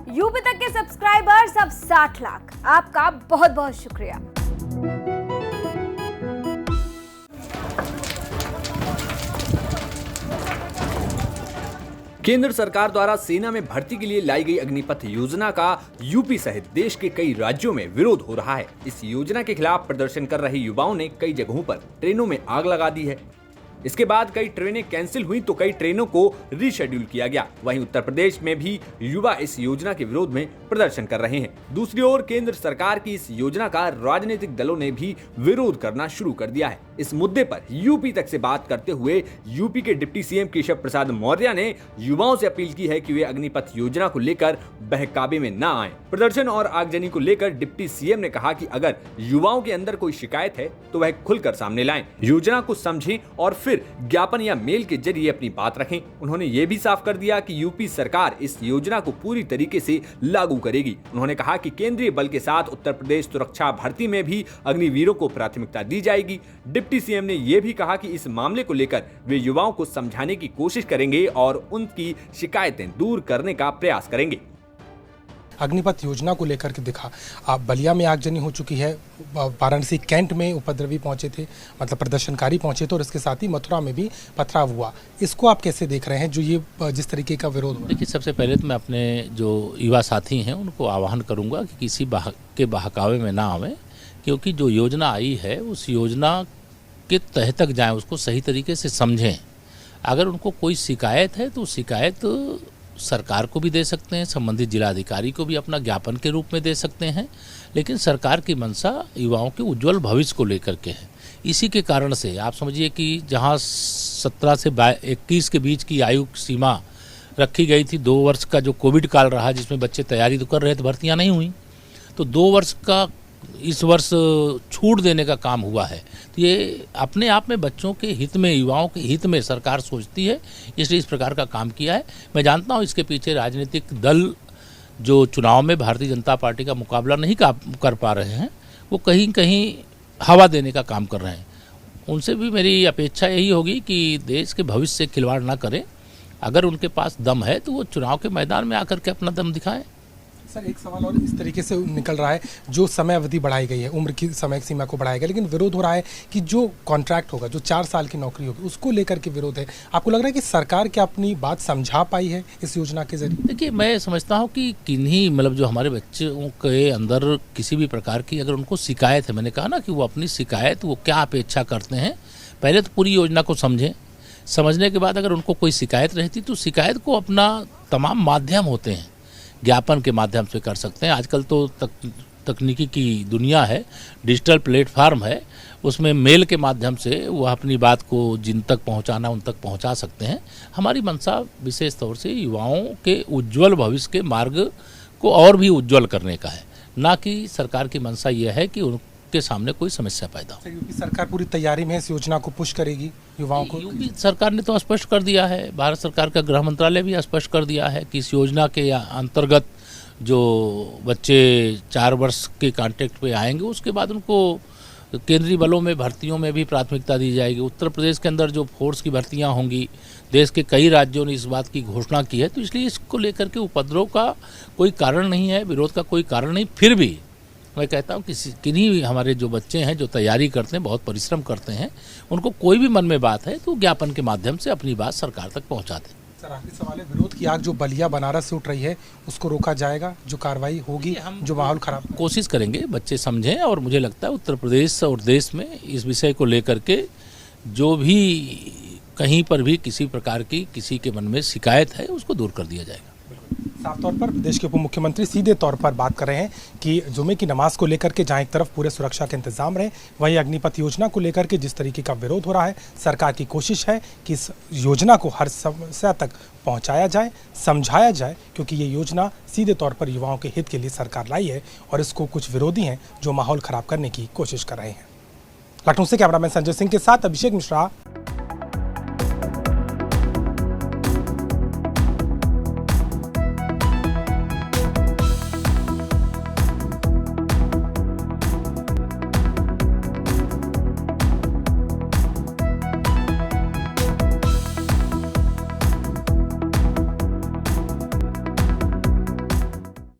UP तक के subscribers अब 60 लाख। आपका बहुत बहुत शुक्रिया। केंद्र सरकार द्वारा सेना में भर्ती के लिए लाई गई अग्निपथ योजना का यूपी सहित देश के कई राज्यों में विरोध हो रहा है। इस योजना के खिलाफ प्रदर्शन कर रहे युवाओं ने कई जगहों पर ट्रेनों में आग लगा दी है। इसके बाद कई ट्रेनें कैंसिल हुई तो कई ट्रेनों को रीशेड्यूल किया गया। वहीं उत्तर प्रदेश में भी युवा इस योजना के विरोध में प्रदर्शन कर रहे हैं। दूसरी ओर केंद्र सरकार की इस योजना का राजनीतिक दलों ने भी विरोध करना शुरू कर दिया है। इस मुद्दे पर यूपी तक से बात करते हुए यूपी के डिप्टी सीएम केशव प्रसाद मौर्य ने युवाओं से अपील की है कि वे अग्निपथ योजना को लेकर बहकावे में न आए। प्रदर्शन और आगजनी को लेकर डिप्टी सीएम ने कहा कि अगर युवाओं के अंदर कोई शिकायत है तो वह खुलकर सामने लाएं, योजना को समझें और फिर ज्ञापन या मेल के जरिए अपनी बात रखें। उन्होंने ये भी साफ कर दिया कि यूपी सरकार इस योजना को पूरी तरीके से लागू करेगी। उन्होंने कहा कि केंद्रीय बल के साथ उत्तर प्रदेश सुरक्षा भर्ती में भी अग्निवीरों को प्राथमिकता दी जाएगी। डिप्टी सीएम ने यह भी कहा कि इस मामले को लेकर वे युवाओं को समझाने की कोशिश करेंगे और उनकी शिकायतें दूर करने का प्रयास करेंगे। अग्निपथ योजना को लेकर के दिखा, आप बलिया में आगजनी हो चुकी है, वाराणसी कैंट में उपद्रवी पहुंचे थे, मतलब प्रदर्शनकारी पहुंचे थे, और इसके साथ ही मथुरा में भी पथराव हुआ। इसको आप कैसे देख रहे हैं, जो ये जिस तरीके का विरोध हो रहा है? देखिए, सबसे पहले तो मैं अपने जो युवा साथी हैं उनको आह्वान करूंगा कि किसी के बहकावे में ना आवें, क्योंकि जो योजना आई है उस योजना के तह तक जाएं, उसको सही तरीके से समझें। अगर उनको कोई शिकायत है तो शिकायत सरकार को भी दे सकते हैं, संबंधित जिलाधिकारी को भी अपना ज्ञापन के रूप में दे सकते हैं, लेकिन सरकार की मंशा युवाओं के उज्जवल भविष्य को लेकर के है। इसी के कारण से आप समझिए कि जहां 17 से 21 के बीच की आयु सीमा रखी गई थी, 2 वर्ष का जो कोविड काल रहा जिसमें बच्चे तैयारी तो कर रहे थे, भर्तियां नहीं हुई, तो 2 वर्ष का इस वर्ष छूट देने का काम हुआ है। तो ये अपने आप में बच्चों के हित में, युवाओं के हित में सरकार सोचती है, इसलिए इस प्रकार का काम किया है। मैं जानता हूँ इसके पीछे राजनीतिक दल जो चुनाव में भारतीय जनता पार्टी का मुकाबला नहीं कर पा रहे हैं, वो कहीं कहीं हवा देने का काम कर रहे हैं। उनसे भी मेरी अपेक्षा यही होगी कि देश के भविष्य से खिलवाड़ ना करें। अगर उनके पास दम है तो वो चुनाव के मैदान में आकर के अपना दम दिखाएं। सर, एक सवाल और इस तरीके से निकल रहा है, जो समय अवधि बढ़ाई गई है, उम्र की समय सीमा को बढ़ाया गया, लेकिन विरोध हो रहा है कि जो कॉन्ट्रैक्ट होगा, जो 4 साल की नौकरी होगी, उसको लेकर के विरोध है। आपको लग रहा है कि सरकार क्या अपनी बात समझा पाई है इस योजना के जरिए? देखिए, मैं समझता हूँ कि किन्हीं मतलब जो हमारे बच्चों के अंदर किसी भी प्रकार की अगर उनको शिकायत है, मैंने कहा ना कि वो अपनी शिकायत वो क्या अपेक्षा करते हैं, पहले तो पूरी योजना को समझें। समझने के बाद अगर उनको कोई शिकायत रहती तो शिकायत को अपना तमाम माध्यम होते हैं, ज्ञापन के माध्यम से कर सकते हैं। आजकल तो तकनीकी की दुनिया है, डिजिटल प्लेटफार्म है, उसमें मेल के माध्यम से वह अपनी बात को जिन तक पहुंचाना उन तक पहुंचा सकते हैं। हमारी मंशा विशेष तौर से युवाओं के उज्जवल भविष्य के मार्ग को और भी उज्जवल करने का है, ना कि सरकार की मंशा यह है कि उनके सामने कोई समस्या पैदा हो। यूपी सरकार पूरी तैयारी में इस योजना को पुश करेगी युवाओं को? यूपी सरकार ने तो स्पष्ट कर दिया है, भारत सरकार का गृह मंत्रालय भी स्पष्ट कर दिया है कि इस योजना के अंतर्गत जो बच्चे 4 वर्ष के कॉन्ट्रैक्ट पे आएंगे उसके बाद उनको केंद्रीय बलों में भर्तियों में भी प्राथमिकता दी जाएगी। उत्तर प्रदेश के अंदर जो फोर्स की भर्तियां होंगी, देश के कई राज्यों ने इस बात की घोषणा की है, तो इसलिए इसको लेकर के उपद्रव का कोई कारण नहीं है, विरोध का कोई कारण नहीं। फिर भी मैं कहता हूँ कि किन्हीं हमारे जो बच्चे हैं जो तैयारी करते हैं, बहुत परिश्रम करते हैं, उनको कोई भी मन में बात है तो ज्ञापन के माध्यम से अपनी बात सरकार तक पहुँचा दें। सर, आखिरी सवाल है, विरोध की आग जो बलिया बनारस से उठ रही है उसको रोका जाएगा? जो कार्रवाई होगी, जो माहौल खराब, कोशिश करेंगे बच्चे समझें। और मुझे लगता है उत्तर प्रदेश और देश में इस विषय को लेकर के जो भी कहीं पर भी किसी प्रकार की किसी के मन में शिकायत है उसको दूर कर दिया जाएगा। साफ तौर पर प्रदेश के उप मुख्यमंत्री सीधे तौर पर बात कर रहे हैं कि जुमे की नमाज को लेकर के जहां एक तरफ पूरे सुरक्षा के इंतजाम रहे, वहीं अग्निपथ योजना को लेकर के जिस तरीके का विरोध हो रहा है, सरकार की कोशिश है कि इस योजना को हर समस्या तक पहुंचाया जाए, समझाया जाए, क्योंकि ये योजना सीधे तौर पर युवाओं के हित के लिए सरकार लाई है और इसको कुछ विरोधी हैं जो माहौल खराब करने की कोशिश कर रहे हैं। लखनऊ से कैमरामैन संजय सिंह के साथ अभिषेक मिश्रा।